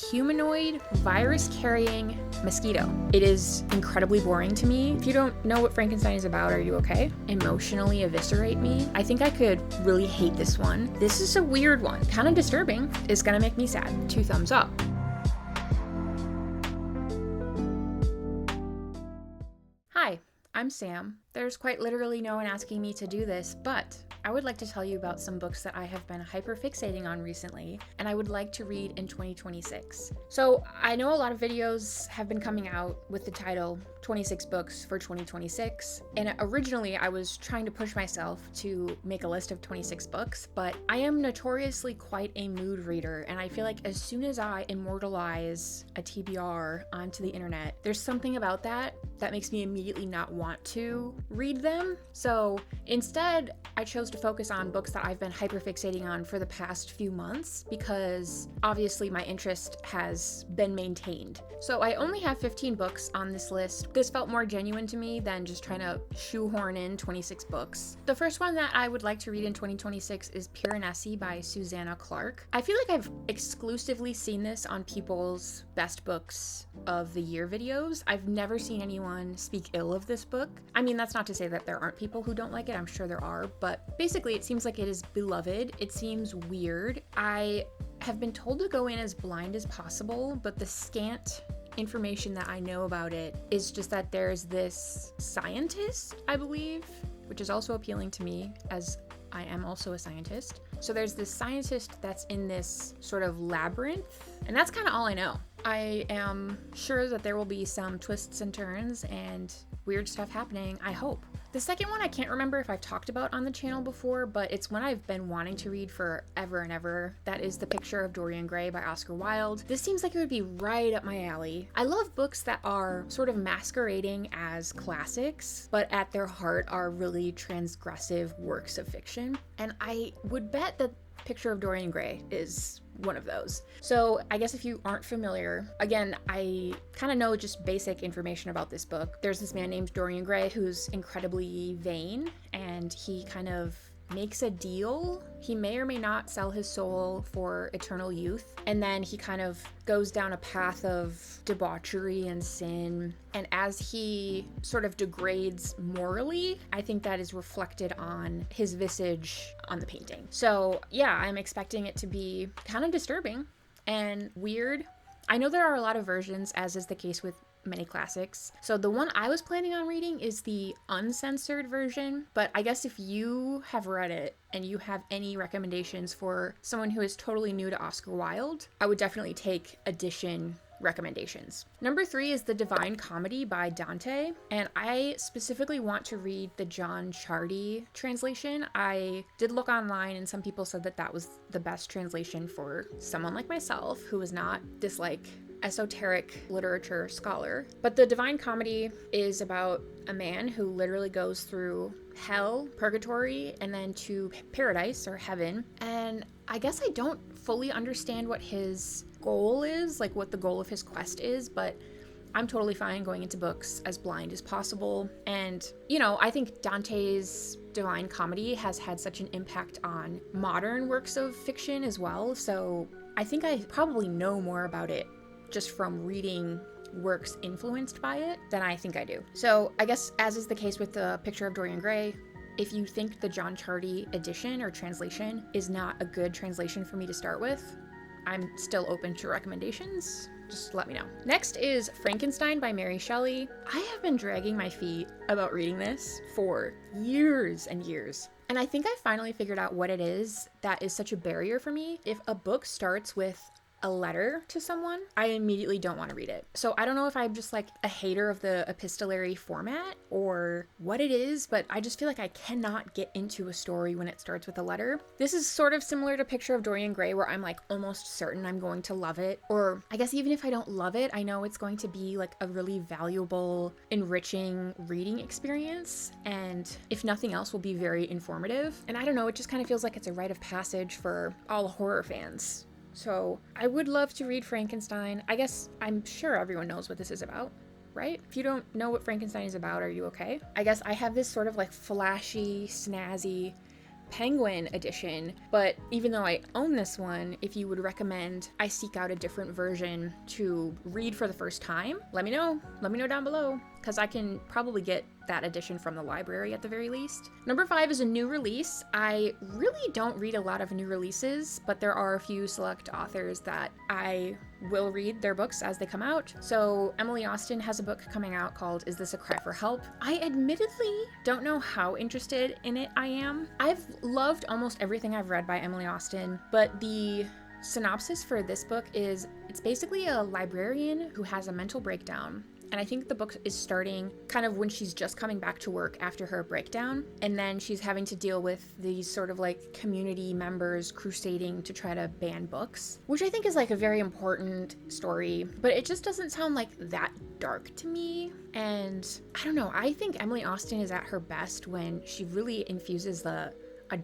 Humanoid virus-carrying mosquito. It is incredibly boring to me. If you don't know what Frankenstein is about, are you okay? Emotionally eviscerate me. I think I could really hate this one. This is a weird one. Kind of disturbing. It's gonna make me sad. 2 thumbs up. Hi, I'm Sam. There's quite literally no one asking me to do this, but I would like to tell you about some books that I have been hyper-fixating on recently, and I would like to read in 2026. So I know a lot of videos have been coming out with the title 26 books for 2026, and originally I was trying to push myself to make a list of 26 books, but I am notoriously quite a mood reader, and I feel like as soon as I immortalize a TBR onto the internet, there's something about that makes me immediately not want to read them. So instead, I chose to focus on books that I've been hyperfixating on for the past few months because obviously my interest has been maintained. So I only have 15 books on this list. This felt more genuine to me than just trying to shoehorn in 26 books. The first one that I would like to read in 2026 is Piranesi by Susanna Clarke. I feel like I've exclusively seen this on people's best books of the year videos. I've never seen anyone speak ill of this book. I mean, that's not to say that there aren't people who don't like it. I'm sure there are, but basically it seems like it is beloved. It seems weird. I have been told to go in as blind as possible, but the scant information that I know about it is just that there's this scientist, I believe, which is also appealing to me as I am also a scientist. So there's this scientist that's in this sort of labyrinth, and that's kind of all I know. I am sure that there will be some twists and turns and weird stuff happening, I hope. The second one I can't remember if I've talked about on the channel before, but it's one I've been wanting to read for ever and ever. That is The Picture of Dorian Gray by Oscar Wilde. This seems like it would be right up my alley. I love books that are sort of masquerading as classics, but at their heart are really transgressive works of fiction. And I would bet that Picture of Dorian Gray is one of those. So I guess if you aren't familiar, again, I kind of know just basic information about this book. There's this man named Dorian Gray who's incredibly vain, and he kind of makes a deal. He may or may not sell his soul for eternal youth, and then he kind of goes down a path of debauchery and sin, and as he sort of degrades morally, I think that is reflected on his visage on the painting. So yeah, I'm expecting it to be kind of disturbing and weird. I know there are a lot of versions, as is the case with many classics. So the one I was planning on reading is the uncensored version, but I guess if you have read it and you have any recommendations for someone who is totally new to Oscar Wilde, I would definitely take edition recommendations. Number 3 is The Divine Comedy by Dante, and I specifically want to read the John Ciardi translation. I did look online and some people said that that was the best translation for someone like myself who is not this esoteric literature scholar. But The Divine Comedy is about a man who literally goes through hell, purgatory, and then to paradise or heaven. And I guess I don't fully understand what his goal is, like what the goal of his quest is, but I'm totally fine going into books as blind as possible. And, I think Dante's Divine Comedy has had such an impact on modern works of fiction as well. So I think I probably know more about it just from reading works influenced by it than I think I do. So I guess, as is the case with The Picture of Dorian Gray, if you think the John Ciardi edition or translation is not a good translation for me to start with, I'm still open to recommendations. Just let me know. Next is Frankenstein by Mary Shelley. I have been dragging my feet about reading this for years and years. And I think I finally figured out what it is that is such a barrier for me. If a book starts with a letter to someone, I immediately don't want to read it. So I don't know if I'm just like a hater of the epistolary format or what it is, but I just feel like I cannot get into a story when it starts with a letter. This is sort of similar to Picture of Dorian Gray, where I'm like almost certain I'm going to love it. Or I guess even if I don't love it, I know it's going to be like a really valuable, enriching reading experience. And if nothing else, will be very informative. And I don't know, it just kind of feels like it's a rite of passage for all horror fans. So I would love to read Frankenstein. I guess I'm sure everyone knows what this is about, right? If you don't know what Frankenstein is about, are you okay? I guess I have this sort of like flashy, snazzy Penguin edition, but even though I own this one, if you would recommend I seek out a different version to read for the first time, let me know. Let me know down below, because I can probably get that edition from the library at the very least. Number 5 is a new release. I really don't read a lot of new releases, but there are a few select authors that I will read their books as they come out. So Emily Austen has a book coming out called Is This a Cry for Help? I admittedly don't know how interested in it I am. I've loved almost everything I've read by Emily Austen, but the synopsis for this book is it's basically a librarian who has a mental breakdown. And I think the book is starting kind of when she's just coming back to work after her breakdown. And then she's having to deal with these sort of like community members crusading to try to ban books, which I think is like a very important story, but it just doesn't sound like that dark to me. And I don't know, I think Emily Austen is at her best when she really infuses a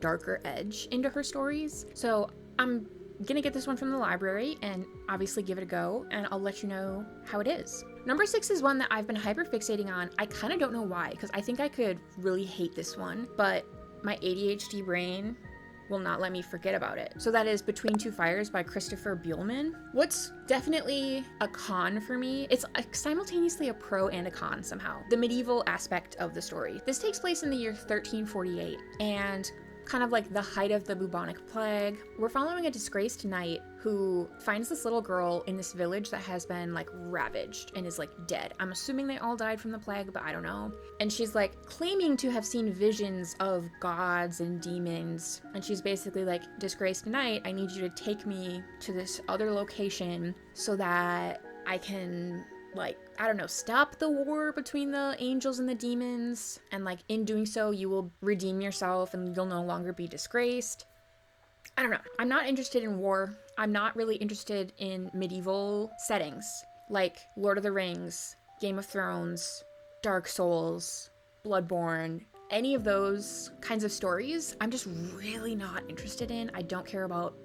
darker edge into her stories. So I'm gonna get this one from the library and obviously give it a go, and I'll let you know how it is. Number 6 is one that I've been hyper fixating on. I kind of don't know why, because I think I could really hate this one, but my ADHD brain will not let me forget about it. So that is Between Two Fires by Christopher Buehlman. What's definitely a con for me, it's simultaneously a pro and a con somehow, the medieval aspect of the story. This takes place in the year 1348, and kind of like the height of the bubonic plague. We're following a disgraced knight who finds this little girl in this village that has been like ravaged and is like dead. I'm assuming they all died from the plague, but I don't know. And she's like claiming to have seen visions of gods and demons. And she's basically like, disgraced knight, I need you to take me to this other location so that I can, like, I don't know, stop the war between the angels and the demons, and like in doing so you will redeem yourself and you'll no longer be disgraced. I don't know. I'm not interested in war. I'm not really interested in medieval settings like Lord of the Rings, Game of Thrones, Dark Souls, Bloodborne, any of those kinds of stories. I'm just really not interested in. I don't care about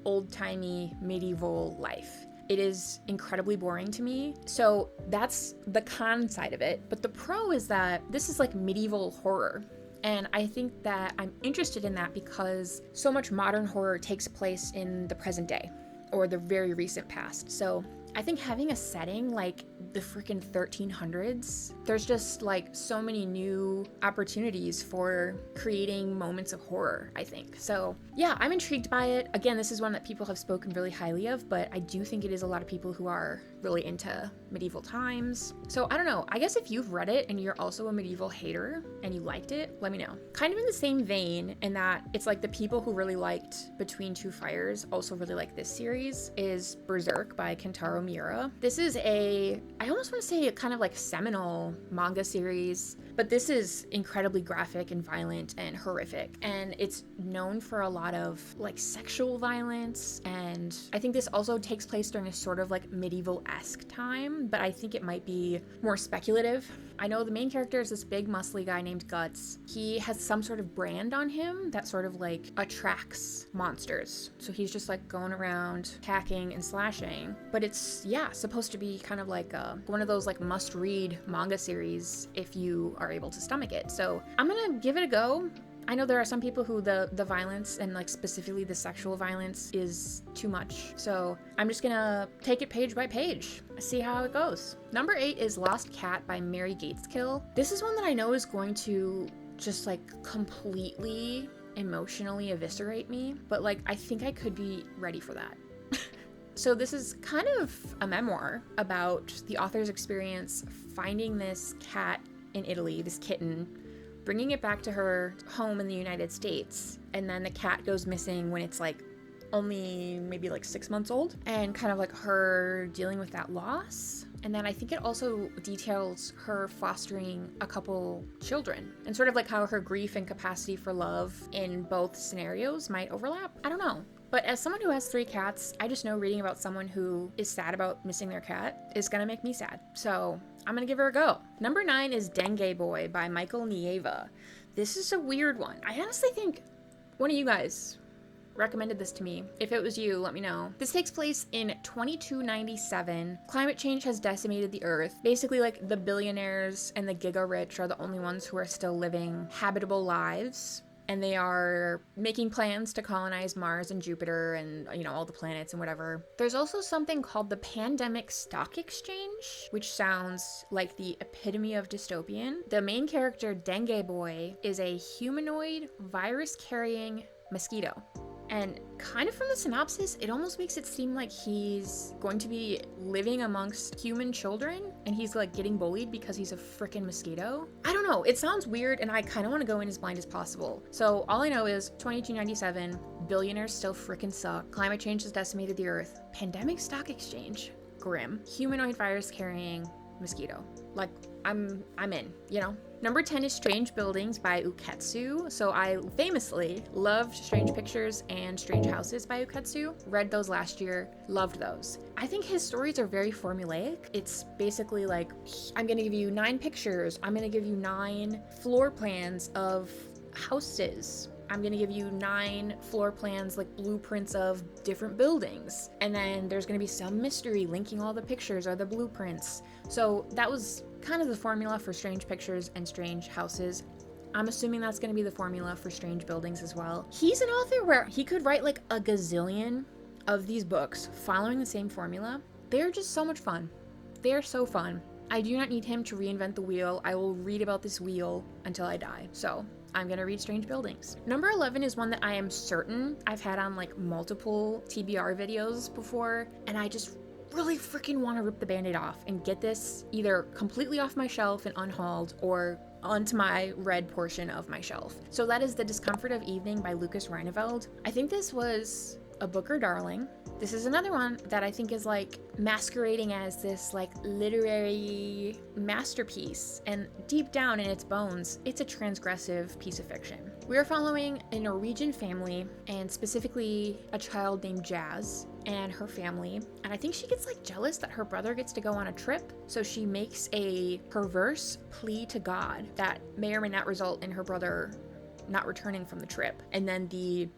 old-timey medieval life. It is incredibly boring to me. So that's the con side of it. But the pro is that this is like medieval horror. And I think that I'm interested in that because so much modern horror takes place in the present day or the very recent past. So I think having a setting like the freaking 1300s, there's just like so many new opportunities for creating moments of horror, I think. So yeah, I'm intrigued by it. Again, this is one that people have spoken really highly of, but I do think it is a lot of people who are really into medieval times. So I don't know, I guess if you've read it and you're also a medieval hater and you liked it, let me know. Kind of in the same vein in that it's like the people who really liked Between Two Fires also really like this series is Berserk by Kentaro Miura. This is I almost want to say a kind of like seminal manga series, but this is incredibly graphic and violent and horrific. And it's known for a lot of like sexual violence. And I think this also takes place during a sort of like medieval-esque time, but I think it might be more speculative. I know the main character is this big muscly guy named Guts. He has some sort of brand on him that sort of like attracts monsters. So he's just like going around hacking and slashing. But it's, yeah, supposed to be kind of like one of those like must-read manga series if you are able to stomach it. So I'm gonna give it a go. I know there are some people who the violence and like specifically the sexual violence is too much. So I'm just gonna take it page by page, see how it goes. Number 8 is Lost Cat by Mary Gateskill. This is one that I know is going to just like completely emotionally eviscerate me, but like I think I could be ready for that. So this is kind of a memoir about the author's experience finding this cat in Italy, this kitten, bringing it back to her home in the United States, and then the cat goes missing when it's like only maybe like 6 months old, and kind of like her dealing with that loss. And then I think it also details her fostering a couple children and sort of like how her grief and capacity for love in both scenarios might overlap. I don't know. But as someone who has 3 cats, I just know reading about someone who is sad about missing their cat is gonna make me sad. So I'm gonna give her a go. Number 9 is Dengue Boy by Michael Nieva. This is a weird one. I honestly think one of you guys recommended this to me. If it was you, let me know. This takes place in 2297. Climate change has decimated the earth. Basically, like the billionaires and the giga rich are the only ones who are still living habitable lives. and they are making plans to colonize Mars and Jupiter and, all the planets and whatever. There's also something called the Pandemic Stock Exchange, which sounds like the epitome of dystopian. The main character, Dengue Boy, is a humanoid virus-carrying mosquito. And kind of from the synopsis, it almost makes it seem like he's going to be living amongst human children and he's like getting bullied because he's a freaking mosquito. I don't know. It sounds weird and I kind of want to go in as blind as possible. So all I know is 2297, billionaires still freaking suck. Climate change has decimated the earth. Pandemic stock exchange. Grim. Humanoid virus carrying mosquito. Like, I'm in, Number 10 is Strange Buildings by Uketsu. So I famously loved Strange Pictures and Strange Houses by Uketsu. Read those last year, loved those. I think his stories are very formulaic. It's basically like, I'm gonna give you 9 pictures. I'm gonna give you 9 floor plans of houses. I'm gonna give you 9 floor plans, like blueprints of different buildings. And then there's gonna be some mystery linking all the pictures or the blueprints. So that was kind of the formula for Strange Pictures and Strange Houses. I'm assuming that's going to be the formula for Strange Buildings as well. He's an author where he could write like a gazillion of these books following the same formula. They're just so much fun. They're so fun. I do not need him to reinvent the wheel. I will read about this wheel until I die. So I'm going to read Strange Buildings. Number 11 is one that I am certain I've had on like multiple TBR videos before, and I just really freaking want to rip the band-aid off and get this either completely off my shelf and unhauled or onto my read portion of my shelf. So that is The Discomfort of Evening by Rjineveld. I think this was a Booker darling. This is another one that I think is like masquerading as this like literary masterpiece, and deep down in its bones, it's a transgressive piece of fiction. We are following a Norwegian family, and specifically a child named Jazz and her family, and I think she gets like jealous that her brother gets to go on a trip, so she makes a perverse plea to God that may or may not result in her brother not returning from the trip. And then the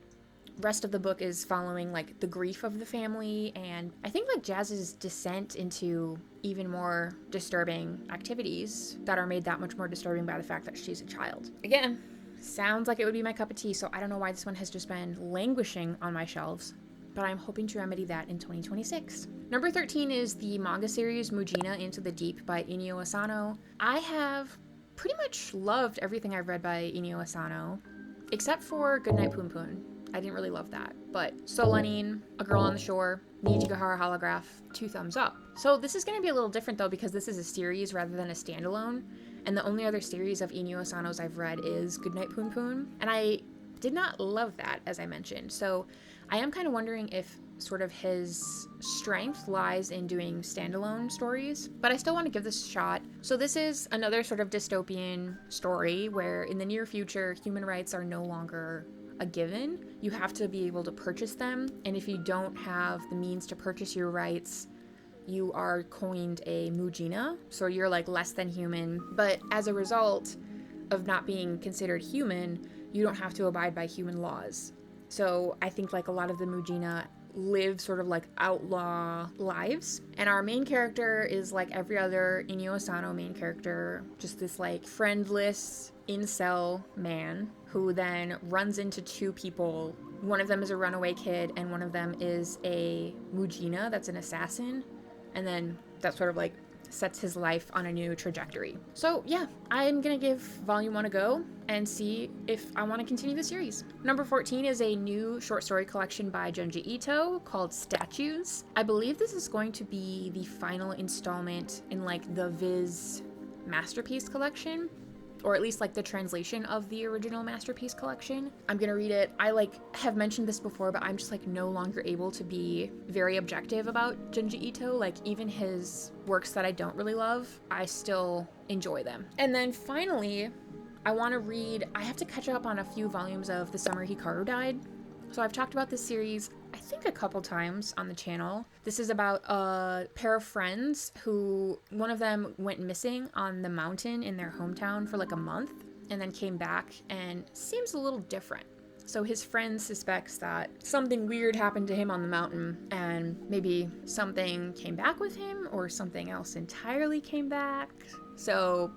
rest of the book is following like the grief of the family, and I think like Jazz's descent into even more disturbing activities that are made that much more disturbing by the fact that she's a child. Again, sounds like it would be my cup of tea, so I don't know why this one has just been languishing on my shelves, but I'm hoping to remedy that in 2026. Number 13 is the manga series Mujina Into the Deep by Inio Asano. I have pretty much loved everything I've read by Inio Asano, except for Goodnight, Punpun. I didn't really love that, but Solanin, A Girl on the Shore, Nijigahara holograph, 2 thumbs up. So this is going to be a little different though, because this is a series rather than a standalone, and the only other series of Inio Asano's I've read is Goodnight, Punpun, and I did not love that, as I mentioned. So I am kind of wondering if sort of his strength lies in doing standalone stories, but I still want to give this a shot. So this is another sort of dystopian story where in the near future, human rights are no longer a given. You have to be able to purchase them, and if you don't have the means to purchase your rights, you are coined a mujina, so you're like less than human. But as a result of not being considered human, you don't have to abide by human laws. So I think like a lot of the mujina live sort of like outlaw lives, and our main character is like every other Inio Asano main character, just this like friendless incel man who then runs into 2 people. One of them is a runaway kid, and one of them is a mujina that's an assassin, and then that sort of like sets his life on a new trajectory. So yeah, I'm gonna give volume 1 a go and see if I want to continue the series. Number 14 is a new short story collection by Junji Ito called Statues. I believe this is going to be the final installment in like the Viz Masterpiece collection, or at least like the translation of the original Masterpiece collection. I'm gonna read it. I like have mentioned this before, but I'm just like no longer able to be very objective about Junji Ito. Like even his works that I don't really love, I still enjoy them. And then finally, I want to read, I have to catch up on a few volumes of The Summer Hikaru Died. So I've talked about this series, I think a couple times on the channel. This is about a pair of friends who, one of them went missing on the mountain in their hometown for like a month and then came back and seems a little different. So his friend suspects that something weird happened to him on the mountain, and maybe something came back with him or something else entirely came back. So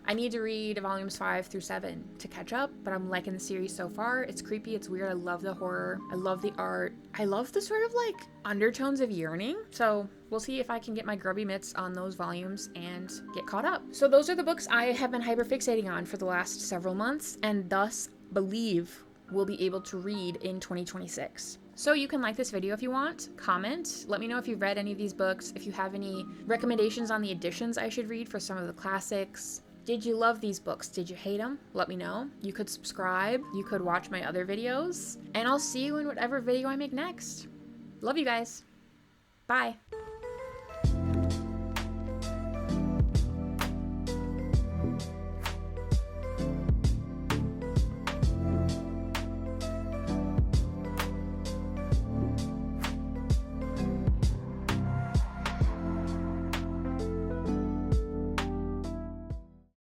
I need to read volumes 5 through 7 to catch up, but I'm liking the series so far. It's creepy, it's weird, I love the horror, I love the art, I love the sort of like undertones of yearning. So we'll see if I can get my grubby mitts on those volumes and get caught up. So those are the books I have been hyperfixating on for the last several months, and thus believe we'll be able to read in 2026. So you can like this video if you want, comment, let me know if you've read any of these books, if you have any recommendations on the editions I should read for some of the classics. Did you love these books? Did you hate them? Let me know. You could subscribe, you could watch my other videos, and I'll see you in whatever video I make next. Love you guys. Bye.